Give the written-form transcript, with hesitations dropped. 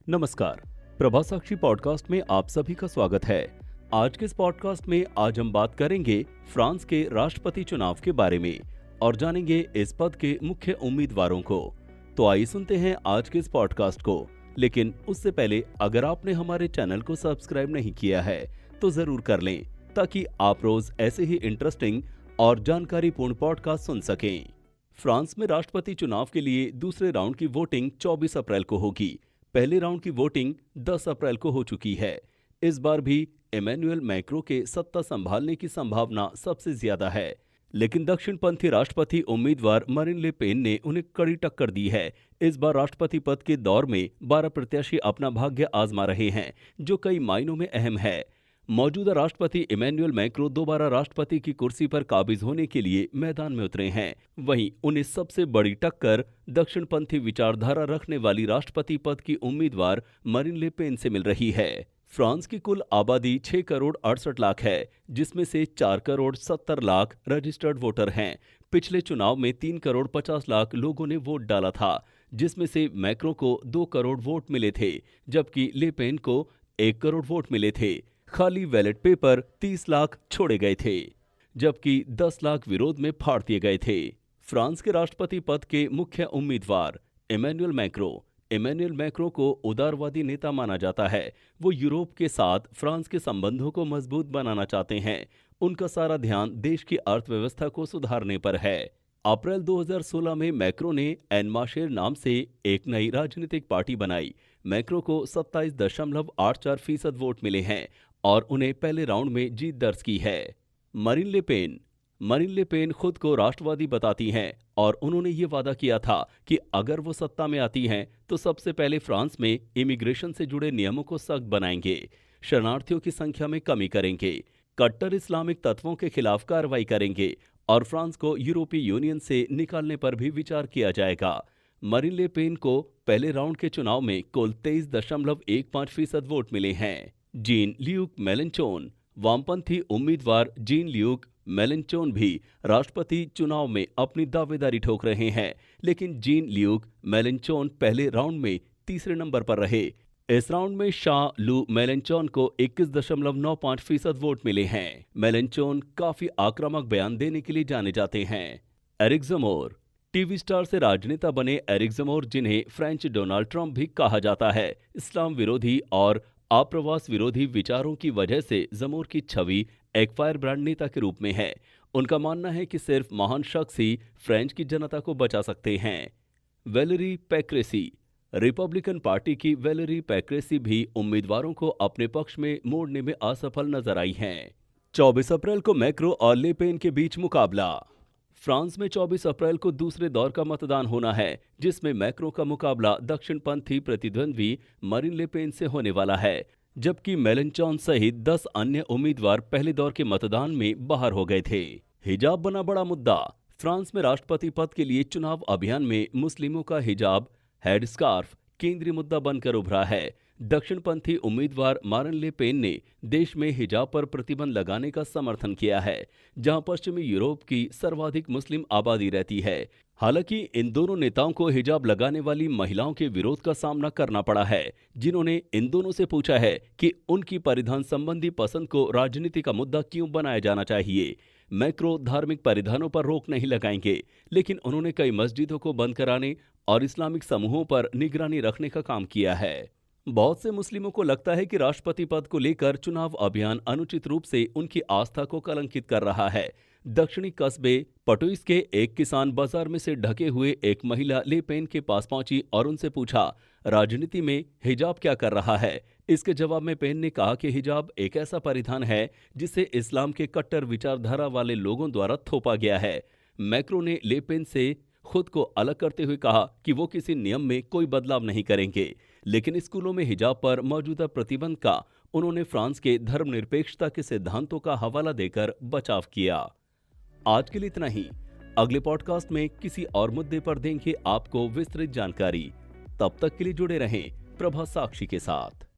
नमस्कार। प्रभा साक्षी पॉडकास्ट में आप सभी का स्वागत है। आज के इस पॉडकास्ट में आज हम बात करेंगे फ्रांस के राष्ट्रपति चुनाव के बारे में और जानेंगे इस पद के मुख्य उम्मीदवारों को। तो आइए सुनते हैं आज के इस पॉडकास्ट को। लेकिन उससे पहले अगर आपने हमारे चैनल को सब्सक्राइब नहीं किया है तो जरूर कर लें, ताकि आप रोज ऐसे ही इंटरेस्टिंग और जानकारीपूर्ण पॉडकास्ट सुन सकें। फ्रांस में राष्ट्रपति चुनाव के लिए दूसरे राउंड की वोटिंग 24 अप्रैल को होगी। पहले राउंड की वोटिंग 10 अप्रैल को हो चुकी है। इस बार भी इमैनुएल मैक्रों के सत्ता संभालने की संभावना सबसे ज्यादा है, लेकिन दक्षिणपंथी राष्ट्रपति उम्मीदवार मरीन ले पेन ने उन्हें कड़ी टक्कर दी है। इस बार राष्ट्रपति पद के दौर में 12 प्रत्याशी अपना भाग्य आजमा रहे हैं, जो कई मायनों में अहम है। मौजूदा राष्ट्रपति इमैनुएल मैक्रों दोबारा राष्ट्रपति की कुर्सी पर काबिज होने के लिए मैदान में उतरे हैं। वहीं उन्हें सबसे बड़ी टक्कर दक्षिणपंथी विचारधारा रखने वाली राष्ट्रपति पद की उम्मीदवार मरीन ले पेन से मिल रही है। फ्रांस की कुल आबादी 6 करोड़ 68 लाख है, जिसमें से 4 करोड़ 70 लाख रजिस्टर्ड वोटर हैं। पिछले चुनाव में 3 करोड़ 50 लाख लोगों ने वोट डाला था, जिसमें से मैक्रों को 2 करोड़ वोट मिले थे, जबकि ले पेन को 1 करोड़ वोट मिले थे। खाली बैलेट पेपर 30 लाख छोड़े गए थे, जबकि 10 लाख विरोध में फाड़ दिए गए थे। फ्रांस के राष्ट्रपति पद के मुख्य उम्मीदवार इमैनुएल मैक्रों को उदारवादी नेता माना जाता है। वो यूरोप के साथ फ्रांस के संबंधों को मजबूत बनाना चाहते हैं। उनका सारा ध्यान देश की अर्थव्यवस्था को सुधारने पर है। अप्रैल 2016 में मैक्रों ने एन माशेर नाम से एक नई राजनीतिक पार्टी बनाई। मैक्रों को 27.84% वोट मिले हैं और उन्हें पहले राउंड में जीत दर्ज की है। मरीन ले पेन खुद को राष्ट्रवादी बताती हैं और उन्होंने ये वादा किया था कि अगर वो सत्ता में आती हैं तो सबसे पहले फ्रांस में इमिग्रेशन से जुड़े नियमों को सख्त बनाएंगे, शरणार्थियों की संख्या में कमी करेंगे, कट्टर इस्लामिक तत्वों के खिलाफ कार्रवाई करेंगे और फ्रांस को यूरोपीय यूनियन से निकालने पर भी विचार किया जाएगा। मरीन ले पेन को पहले राउंड के चुनाव में कुल 23.15% वोट मिले हैं। जीन ल्यूक मेलेंचोन वामपंथी उम्मीदवार जीन ल्यूक मेलेंचोन भी राष्ट्रपति चुनाव में अपनी दावेदारी ठोक रहे हैं, लेकिन जीन ल्यूक मेलेंचोन पहले राउंड में तीसरे नंबर पर रहे। इस राउंड में शाह लू मेलेंचोन को 21.95% वोट मिले हैं। मेलेंचोन काफी आक्रामक बयान देने के लिए जाने जाते हैं। एरिक ज़ेमोर टीवी स्टार से राजनेता बने एरिक ज़ेमोर, जिन्हें फ्रेंच डोनाल्ड ट्रंप भी कहा जाता है, इस्लाम विरोधी और आप्रवास विरोधी विचारों की वजह से ज़ेमोर की छवि एक फायरब्रांड नेता के रूप में है। उनका मानना है कि सिर्फ महान शख्स ही फ्रेंच की जनता को बचा सकते हैं। वैलेरी पेक्रेसी रिपब्लिकन पार्टी की वैलेरी पेक्रेसी भी उम्मीदवारों को अपने पक्ष में मोड़ने में असफल नजर आई हैं। 24 अप्रैल को मैक्रो और ले पेन के बीच मुकाबला। फ्रांस में 24 अप्रैल को दूसरे दौर का मतदान होना है, जिसमें मैक्रो का मुकाबला दक्षिणपंथी प्रतिद्वंद्वी मरीन ले पेन से होने वाला है, जबकि मेलेंचोन सहित 10 अन्य उम्मीदवार पहले दौर के मतदान में बाहर हो गए थे। हिजाब बना बड़ा मुद्दा। फ्रांस में राष्ट्रपति पद के लिए चुनाव अभियान में मुस्लिमों का हिजाब हेड स्कार्फ केंद्रीय मुद्दा बनकर उभरा है। दक्षिणपंथी उम्मीदवार मारिन ले पेन ने देश में हिजाब पर प्रतिबंध लगाने का समर्थन किया है, जहां पश्चिमी यूरोप की सर्वाधिक मुस्लिम आबादी रहती है। हालांकि इन दोनों नेताओं को हिजाब लगाने वाली महिलाओं के विरोध का सामना करना पड़ा है, जिन्होंने इन दोनों से पूछा है कि उनकी परिधान संबंधी पसंद को राजनीति का मुद्दा क्यों बनाया जाना चाहिए। मैक्रो धार्मिक परिधानों पर रोक नहीं लगाएंगे, लेकिन उन्होंने कई मस्जिदों को बंद कराने और इस्लामिक समूहों पर निगरानी रखने का काम किया है। बहुत से मुस्लिमों को लगता है कि राष्ट्रपति पद को लेकर चुनाव अभियान अनुचित रूप से उनकी आस्था को कलंकित कर रहा है। दक्षिणी कस्बे पटुइस के एक किसान बाजार में से ढके हुए एक महिला ले पेन के पास पहुंची और उनसे पूछा, राजनीति में हिजाब क्या कर रहा है। इसके जवाब में पेन ने कहा कि हिजाब एक ऐसा परिधान है जिसे इस्लाम के कट्टर विचारधारा वाले लोगों द्वारा थोपा गया है। मैक्रो ने ले पेन से खुद को अलग करते हुए कहा कि वो किसी नियम में कोई बदलाव नहीं करेंगे, लेकिन स्कूलों में हिजाब पर मौजूदा प्रतिबंध का उन्होंने फ्रांस के धर्मनिरपेक्षता के सिद्धांतों का हवाला देकर बचाव किया। आज के लिए इतना ही। अगले पॉडकास्ट में किसी और मुद्दे पर देंगे आपको विस्तृत जानकारी। तब तक के लिए जुड़े रहें प्रभा साक्षी के साथ।